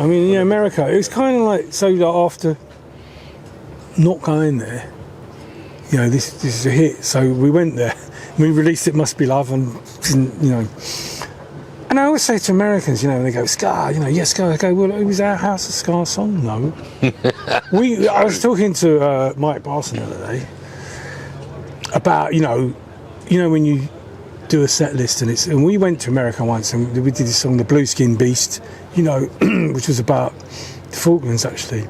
I mean, yeah, America. It was kind of like, so like after not going there, you know, this is a hit. So we went there. We released It Must Be Love, and you know. And I always say to Americans, you know, when they go, Scar, you know, yes, Scar. I go, well, it was our House of Scar song. No. I was talking to Mike Barson the other day about, you know, when you do a set list, and we went to America once, and we did this song, The Blue Skin Beast, you know, which was about the Falklands, actually.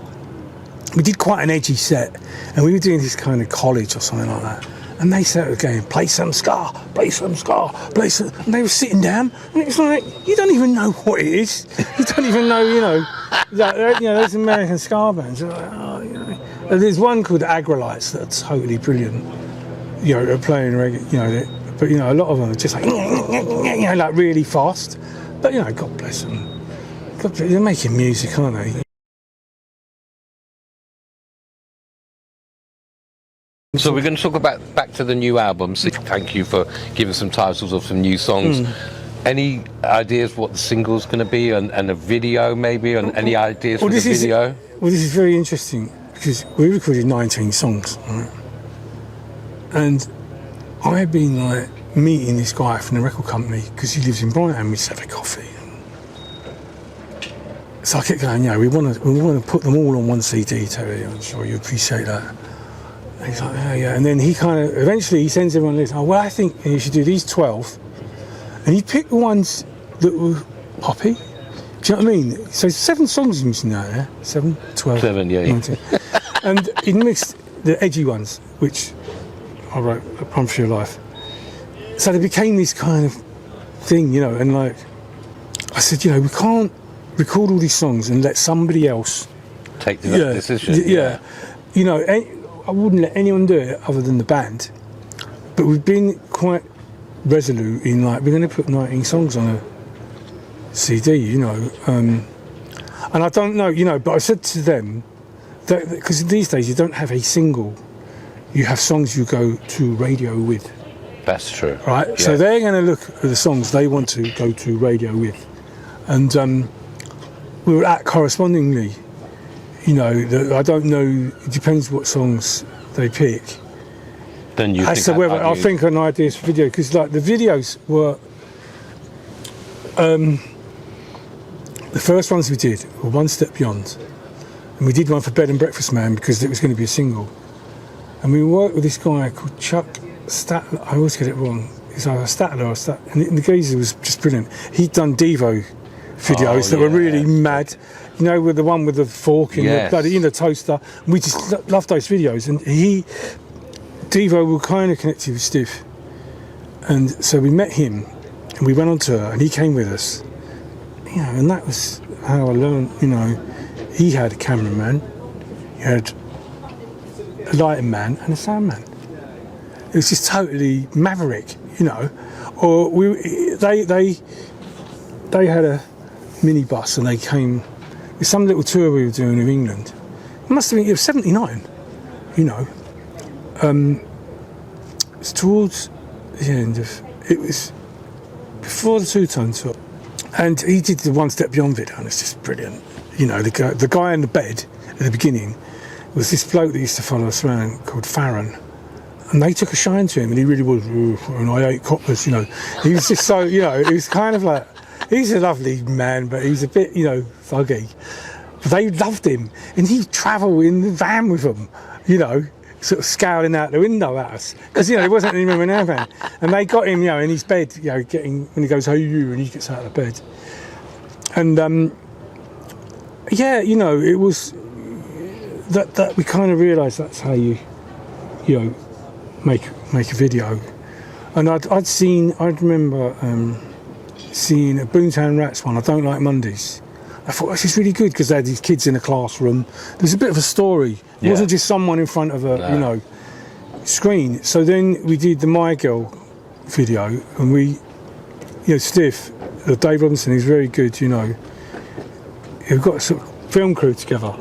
We did quite an edgy set, and we were doing this kind of college or something like that. And they started going, play some ska, play some ska, play some... And they were sitting down, and it was like, you don't even know what it is. You don't even know, you know, that, you know, those American ska bands. They're like, oh, you know. And there's one called Agrolites that's totally brilliant. You know, they're playing reggae, you know, but, you know, a lot of them are just like, you know, like really fast. But, you know, God bless them. God bless, they're making music, aren't they? So we're going to talk about back to the new album. So thank you for giving some titles of some new songs. Any ideas what the single's going to be, and a video maybe, and any ideas for the video? This is very interesting because we recorded 19 songs, right? And I've been like meeting this guy from the record company because he lives in Brighton. We just have a coffee. So I kept going, yeah, we want to put them all on one CD, Terry. I'm sure you appreciate that. He's like, yeah. And then he kind of, eventually he sends everyone a list. Oh, well, I think you should do these 12. And he picked the ones that were poppy. Do you know what I mean? So 7 songs he's missing out there. 7, 12. 7, yeah. 19. And he mixed the edgy ones, which I wrote, A Promise for Your Life. So they became this kind of thing, you know, and like, I said, you know, we can't record all these songs and let somebody else take the decision. Yeah. You know, I wouldn't let anyone do it other than the band, but we've been quite resolute in like, we're going to put 19 songs on a CD, you know, and I don't know, you know, but I said to them that because these days you don't have a single, you have songs you go to radio with. That's true. Right, yeah. So they're going to look at the songs they want to go to radio with, and we will act correspondingly. You know, I don't know, it depends what songs they pick. Then you as to whether I think an idea for video, because like the videos were, the first ones we did were One Step Beyond. And we did one for Bed and Breakfast Man because it was going to be a single. And we worked with this guy called Chuck Statler, I always get it wrong. He's either Statler or Statler, and the geezer was just brilliant. He'd done Devo videos that were really mad. You know, with the one with the fork in the bloody, in the toaster. We just loved those videos. And Devo were kind of connected with Stiff. And so we met him and we went on tour and he came with us. You know, and that was how I learned, you know, he had a cameraman, he had a lighting man and a sound man. It was just totally maverick, you know. Or they had a minibus and they came with some little tour we were doing in England. It must have been, it was 79, you know. It's towards the end of, it was before the Two-Tone tour. And he did the One Step Beyond video and it's just brilliant. You know, the guy in the bed at the beginning was this bloke that used to follow us around called Farron. And they took a shine to him and he really was, and I ate coppers, you know. He was just so, you know, he was kind of like, he's a lovely man, but he's a bit, you know, thuggy. But they loved him, and he'd travel in the van with them, you know, sort of scowling out the window at us. Because, you know, there wasn't any room in our van. And they got him, you know, in his bed, you know, when he goes, hey, you, and he gets out of bed. And, yeah, you know, it was that we kind of realised that's how you know, make a video. And I remember seeing a Boomtown Rats one, I Don't Like Mondays. I thought this is really good because they had these kids in a classroom. There's a bit of a story. It wasn't just someone in front of a you know, screen. So then we did the My Girl video, and we, you know, Stiff, Dave Robinson, he's very good, you know. We've got a sort of film crew together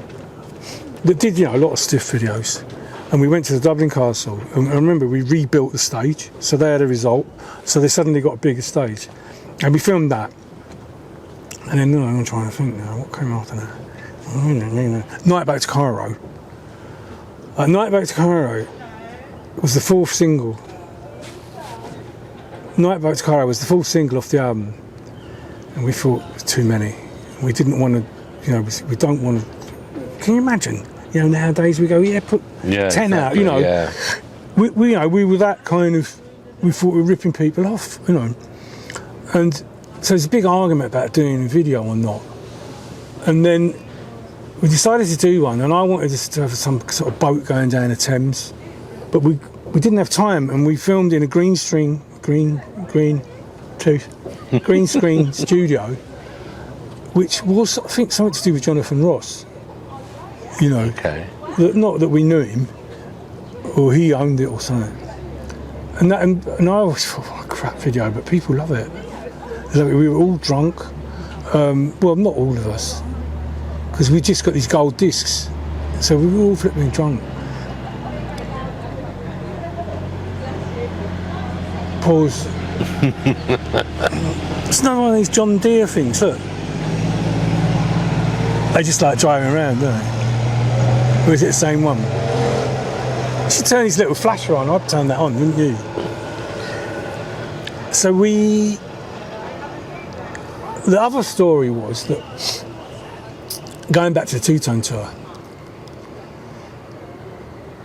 that did, you know, a lot of Stiff videos. And we went to the Dublin Castle, and I remember we rebuilt the stage, so they had a result, so they suddenly got a bigger stage. And we filmed that. And then I'm trying to think now, what came after that? Night Back to Cairo. Night Back to Cairo was the 4th single. Night Back to Cairo was the 4th single off the album. And we thought it was too many. We didn't want to, we don't want to. Can you imagine? Nowadays we go, put 10 out, Yeah. We were that kind of, we thought we were ripping people off, And so there's a big argument about doing a video or not. And then we decided to do one, and I wanted us to have some sort of boat going down the Thames. But we didn't have time, and we filmed in a green screen studio, which was, I think, something to do with Jonathan Ross. Okay. Not that we knew him, or he owned it or something. And I always thought, what a crap video, but people love it. We were all drunk. Well, not all of us, because we just got these gold discs, so we were all flipping drunk. Pause. It's not one of these John Deere things, look. They just like driving around, don't they? Or is it the same one? You should turn his little flasher on. I'd turn that on, wouldn't you? So the other story was that going back to the Two-Tone tour,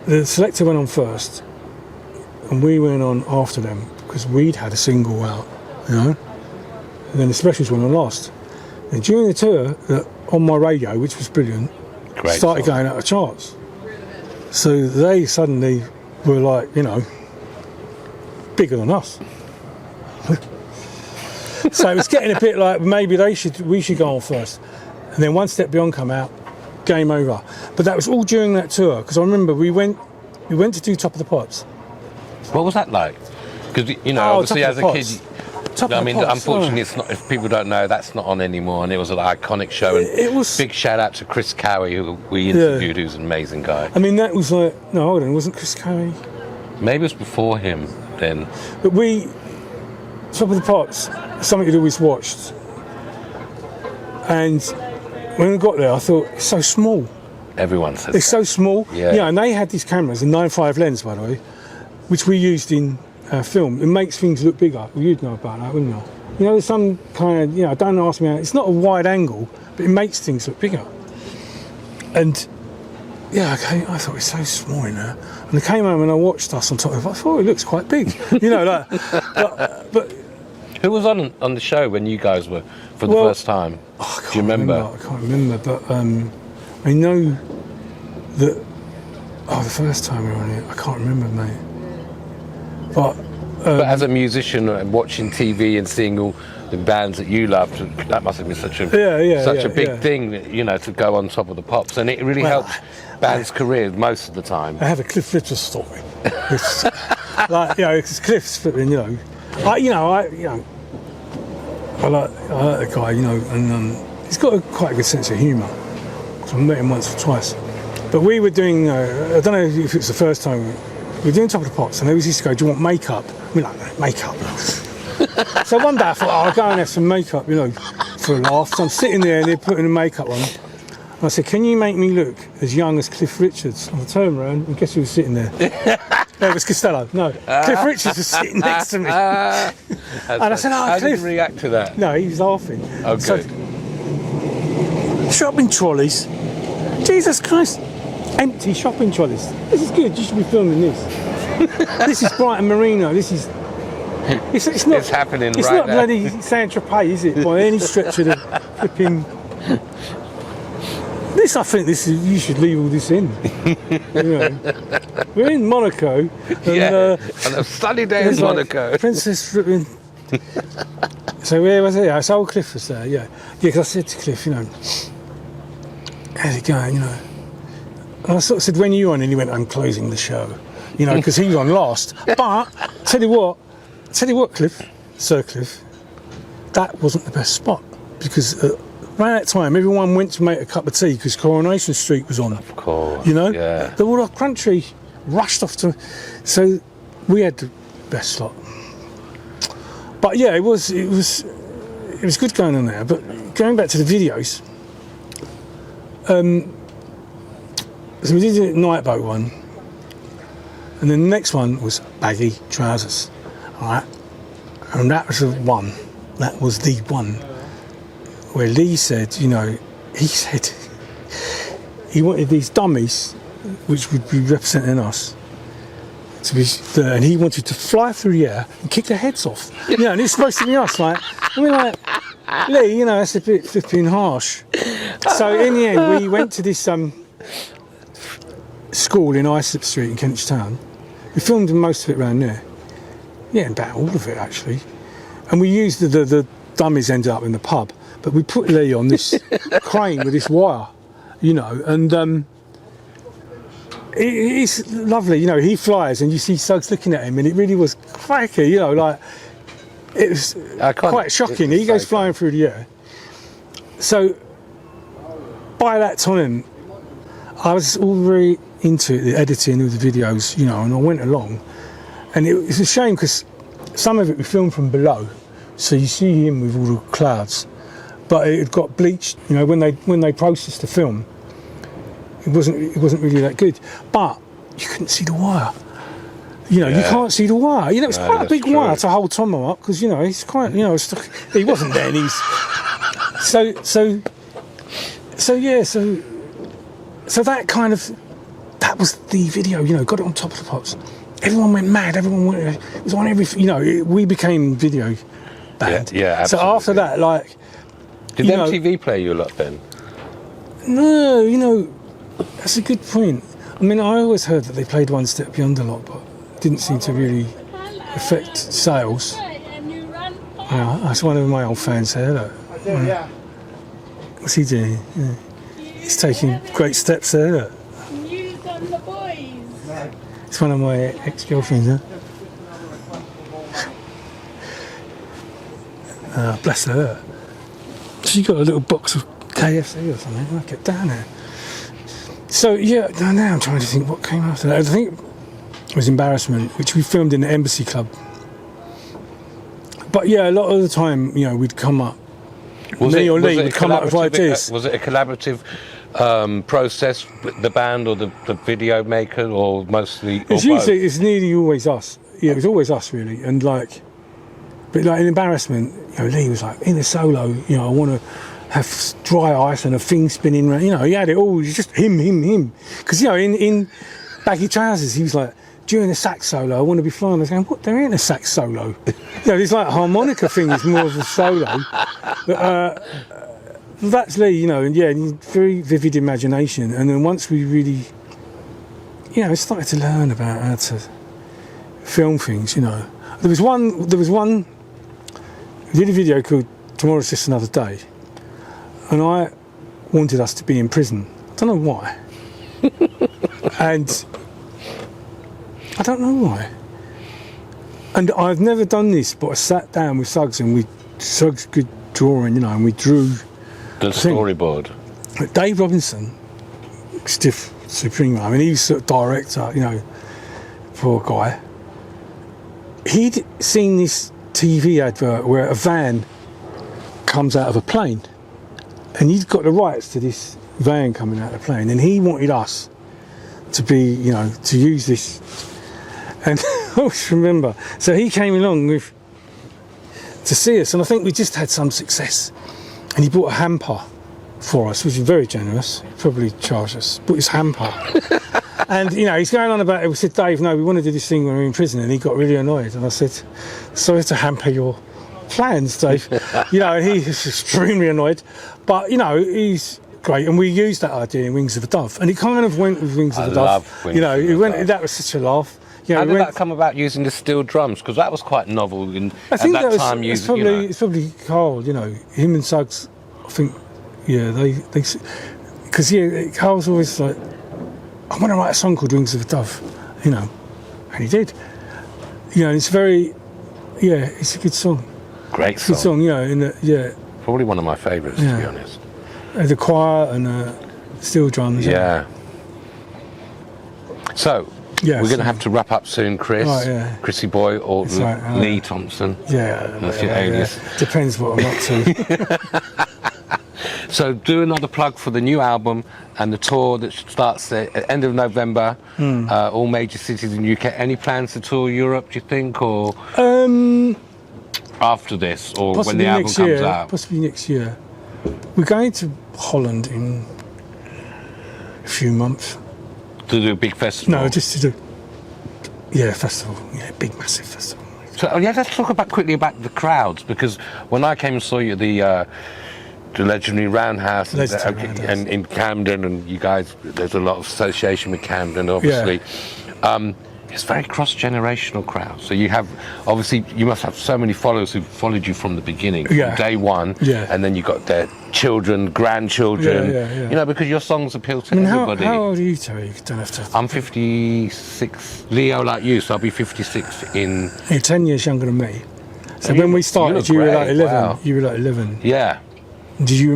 the Selector went on first and we went on after them because we'd had a single out, and then the Specials went on last. And during the tour, on my radio, which was brilliant, started going out of charts. So they suddenly were like, bigger than us. So it was getting a bit like maybe we should go on first. And then One Step Beyond come out, game over. But that was all during that tour, because I remember we went to do Top of the Pops. What was that like? Because obviously as a kid, unfortunately, it's not. If people don't know, that's not on anymore. And it was an iconic show. And it was. Big shout out to Chris Cowie, who we interviewed, who's an amazing guy. I mean, that was like hold on, wasn't Chris Cowie? Maybe it was before him then. But Top of the Pops, something you'd always watched. And when we got there, I thought it's so small. Everyone says it's so small. Yeah. And they had these cameras, a 9.5 lens, by the way, which we used in film. It makes things look bigger. Well, you'd know about that, wouldn't you? There's some kind of, don't ask me how, it's not a wide angle, but it makes things look bigger. And I thought it's so small in there. And I came home and I watched us on Top of it. I thought it looks quite big, but who was on the show when you guys were for the first time? Do you remember? I can't remember, but I know that. The first time we were on it, I can't remember, mate. But as a musician and watching TV and seeing all the bands that you loved, that must have been such a big thing, to go on Top of the Pops, and it really helped bands' careers most of the time. I have a Cliff Richard story. It's because Cliff's flipping, I like the guy, and he's got quite a good sense of humour. I met him once or twice. But we were doing, I don't know if it's the first time, we were doing Top of the Pops, and they always used to go, do you want makeup? We're like, makeup. So one day I thought, I'll go and have some makeup, for a laugh. So I'm sitting there and they're putting the makeup on. And I said, can you make me look as young as Cliff Richards? And I turned around and guess who was sitting there? No, it was Costello. No, Cliff Richards was sitting next to me. And I said, how Cliff. did you react to that? No, he was laughing. Okay. So, shopping trolleys. Jesus Christ. Empty shopping trolleys. This is good. You should be filming this. This is Brighton Marina. This is. It's not. It's happening it's right not now. bloody Saint-Tropez, is it? By any stretch of the flipping. This, I think, you should leave all this in. We're in Monaco. And, on a sunny day in Monaco. Princess flipping. So where was it? So old Cliff was there. Yeah, because I said to Cliff, how's it going? And I sort of said, when are you on? And he went, I'm closing the show. Because he was on last. But tell you what, Cliff, Sir Cliff, that wasn't the best spot because around that time everyone went to make a cup of tea because Coronation Street was on. Of course. The all our country rushed off to, so we had the best slot. But yeah, it was good going on there. But going back to the videos, so we did the Night Boat one, and then the next one was Baggy Trousers, all right? And that was the one, where Lee said, you know, he said he wanted these dummies, which would be representing us, to be there, and he wanted to fly through the air and kick their heads off. You know, and it's supposed to be us, like, I mean, like, Lee, you know, that's a bit flipping harsh. So in the end, we went to this school in Islip Street in Kentish Town. We filmed most of it around there. Yeah, about all of it, actually. And we used the dummies ended up in the pub, but we put Lee on this crane with this wire, you know, and it's lovely, you know, he flies and you see Suggs looking at him, and it really was cracky, you know, like, it was quite shocking. He goes flying through the air. So by that time, I was already into the editing of the videos, you know, and I went along, and it's a shame because some of it we filmed from below, so you see him with all the clouds, but it got bleached, you know, when they processed the film. It wasn't really that good, but you couldn't see the wire. You know, you can't see the wire. You know, it's quite a big wire to hold Tomo up, because, you know, he's quite, you know, he wasn't there, and he's so that kind of, that was the video, you know, got it on Top of the Pops. Everyone went mad. Everyone went, it was on every, you know, we became video band. Yeah, absolutely. So after that, like, did MTV play you a lot then? No, you know, that's a good point. I mean, I always heard that they played One Step Beyond a lot, but didn't seem to really affect sales. That's one of my old fans there. Look. What's he doing? Yeah. He's taking great steps there. Look. It's one of my ex-girlfriends, huh? Bless her. She got a little box of KFC or something. Like it down there. So yeah, now I'm trying to think what came after that. I think it was Embarrassment, which we filmed in the Embassy Club. But yeah, a lot of the time, you know, we'd come up. Me or Lee would come up with ideas. Was it a collaborative process with the band or the video maker, or mostly? It's nearly always us. Yeah, it was always us really, and like, but like in Embarrassment, you know, Lee was like, in the solo, you know, I want to have dry ice and a thing spinning around. You know, he had it all. It was just him. Because, you know, in Baggy Trousers, he was like, during the sax solo, I want to be flying. I was going, what? There ain't a sax solo. You know, this like harmonica thing is more of a solo. But that's Lee, you know, and yeah, very vivid imagination. And then once we really, you know, started to learn about how to film things, you know. There was one, we did a video called Tomorrow's Just Another Day. And I wanted us to be in prison. I don't know why. And I don't know why. And I've never done this, but I sat down with Suggs, and Suggs could drawing, you know, and we drew the storyboard. But Dave Robinson, stiff supreme, I mean, he's sort of director, you know, poor guy. He'd seen this TV advert where a van comes out of a plane. And he's got the rights to this van coming out of the plane, and he wanted us to be, you know, to use this. And I always remember, so he came along to see us, and I think we just had some success. And he bought a hamper for us, which was very generous. He probably charged us, bought his hamper. And, you know, he's going on about it. We said, Dave, no, we want to do this thing when we're in prison. And he got really annoyed. And I said, sorry to hamper your plans, Dave. You know, and he was extremely annoyed. But, you know, he's great. And we used that idea in Wings of a Dove. And it kind of went with Wings of a Dove. You know, that was such a laugh. You know, how did that come about, using the steel drums? Because that was quite novel at that time. It's probably Carl, you know, him and Suggs, I think, yeah, they because, yeah, Carl's always like, I want to write a song called Wings of a Dove, you know, and he did. You know, it's very, yeah, it's a good song. Great song. Good song, you know, yeah. Probably one of my favourites, to be honest. The choir and steel drums. Yeah. So, we're going to have to wrap up soon, Chris. Right, yeah. Chrissy Boy or Lee Thompson. Yeah. That's your alias. Yeah. Depends what I'm up to. So do another plug for the new album and the tour that starts at the end of November, all major cities in the UK. Any plans to tour Europe, do you think, or after this, or when the album comes out? Possibly next year. We're going to Holland in a few months. To do a big festival? No, just to do, festival. Yeah, big, massive festival. So, let's talk quickly about the crowds, because when I came and saw you at the legendary Roundhouse and in Camden, and you guys, there's a lot of association with Camden, obviously. Yeah. It's a very cross-generational crowd. So you must have so many followers who followed you from the beginning, from day one, and then you got their children, grandchildren, because your songs appeal to everybody. How old are you, Terry? You don't have to. I'm 56, Leo, like you, so I'll be 56 in... You're 10 years younger than me. So when we started, you were like 11. Wow. You were like 11. Yeah. Did you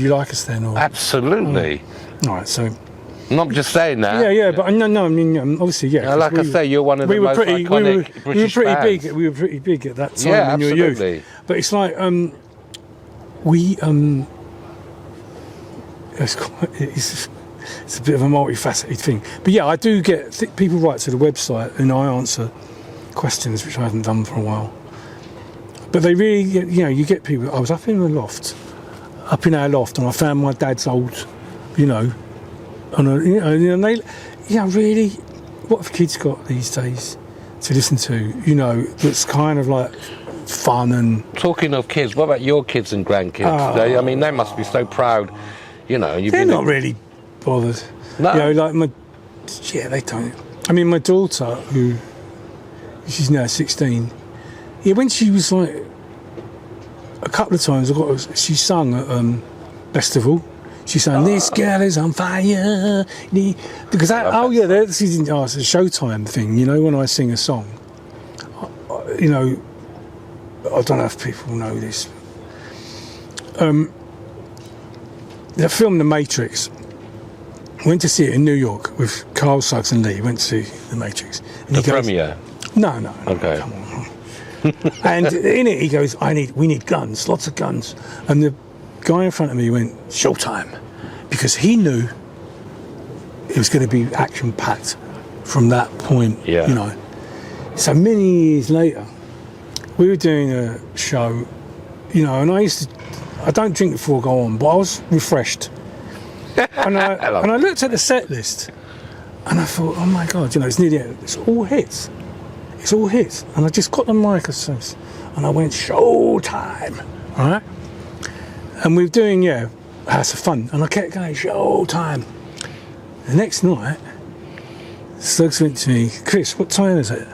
like us then? Or? Absolutely. All right, so... I'm not just saying that. But no, I mean, obviously, yeah. Like I say, you're one of the most iconic British bands. We were pretty big at that time in your youth. But it's like, it's a bit of a multifaceted thing. But yeah, I do get people write to the website and I answer questions, which I haven't done for a while. But they really get, you get people. I was up in our loft, and I found my dad's old, and they, really, what have kids got these days to listen to? That's kind of like fun and. Talking of kids, what about your kids and grandkids? They must be so proud. They're not really bothered. No. They don't. I mean, my daughter, she's now 16. Yeah, when she was like, a couple of times, she sung at festival. She sang, "This girl is on fire." Because this is it's a Showtime thing, when I sing a song. I don't know if people know this. The film The Matrix, went to see it in New York with Carl Suggs and Lee. Went to see The Matrix. And the premiere? No. Okay. Come on. And in it, he goes, we need guns, lots of guns. And the guy in front of me went, "Showtime," because he knew it was going to be action-packed from that point, So many years later, we were doing a show, and I don't drink before I go on, but I was refreshed. And I looked at the set list, and I thought, oh my God, it's nearly, it's all hits. It's all hits. And I just got the mic and I went, "Showtime," all right? And we were doing, House of Fun, and I kept going, "Showtime." The next night, Suggs went to me, "Chris, what time is it?"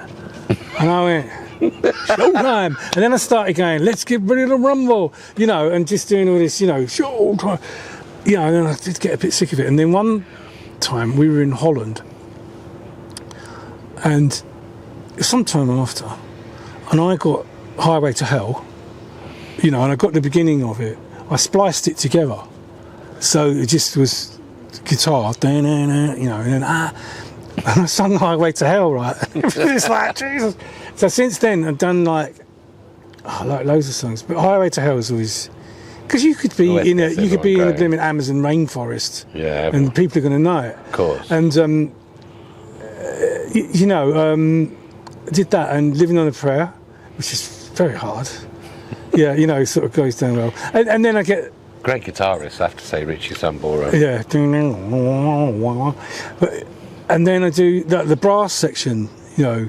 And I went, "Showtime." And then I started going, "Let's get ready to rumble," and just doing all this, "Showtime." And then I did get a bit sick of it. And then one time we were in Holland, and sometime after, and I got Highway to Hell, and I got the beginning of it. I spliced it together, so it just was guitar, and then and I sung Highway to Hell, right? It's like Jesus. So since then, I've done like loads of songs, but Highway to Hell is always because you could be in a blooming Amazon rainforest, and people are going to know it, of course. And I did that and Living on a Prayer, which is very hard. Sort of goes down well. And then I get... Great guitarist, I have to say, Richie Sambora. Yeah. And then I do the brass section, I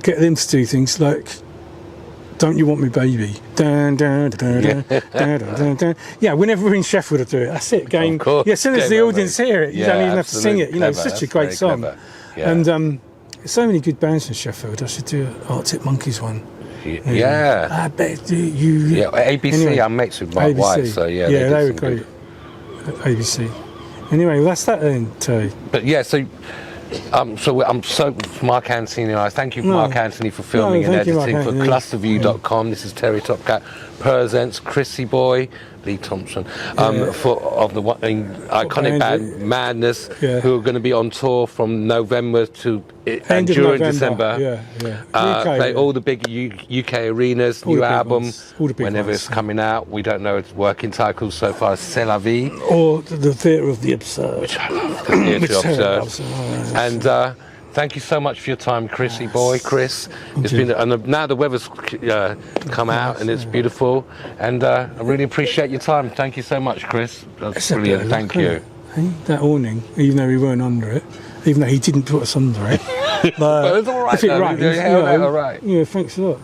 get them to do things like "Don't You Want Me Baby." Dun, dun, dun, dun, dun, dun, dun, dun. Yeah, whenever we're in Sheffield I do it. That's it. Game. Of course. Yeah, as soon as the audience hear it, you don't even have to sing it. It's such a great song. Yeah. And so many good bands in Sheffield. I should do an Arctic Monkeys one. Yeah. I bet you. Yeah, ABC. Anyway, I'm mates with my wife, so they were great. ABC. Anyway, well, that's that then, Terry. But so I'm so Mark Anthony. I thank you, Mark Anthony, for filming and editing for clusterview.com. This is TerryTopCat Purrsents, Chrissy Boy, Lee Thompson, of the iconic band Madness, who are going to be on tour from November to and during December. Play all the big UK arenas, new album, whenever it's coming out. We don't know its working title so far. C'est la vie, or the Theatre of the Absurd, which I love. The Theatre of the Absurd. And thank you so much for your time, Chrissy Boy, Chris. It's been, and now the weather's come out and it's beautiful, and I really appreciate your time. Thank you so much, Chris. That's brilliant. Thank you. That awning, even though we weren't under it, even though he didn't put us under it, but it's all right. If it rains, all right. yeah, thanks a lot.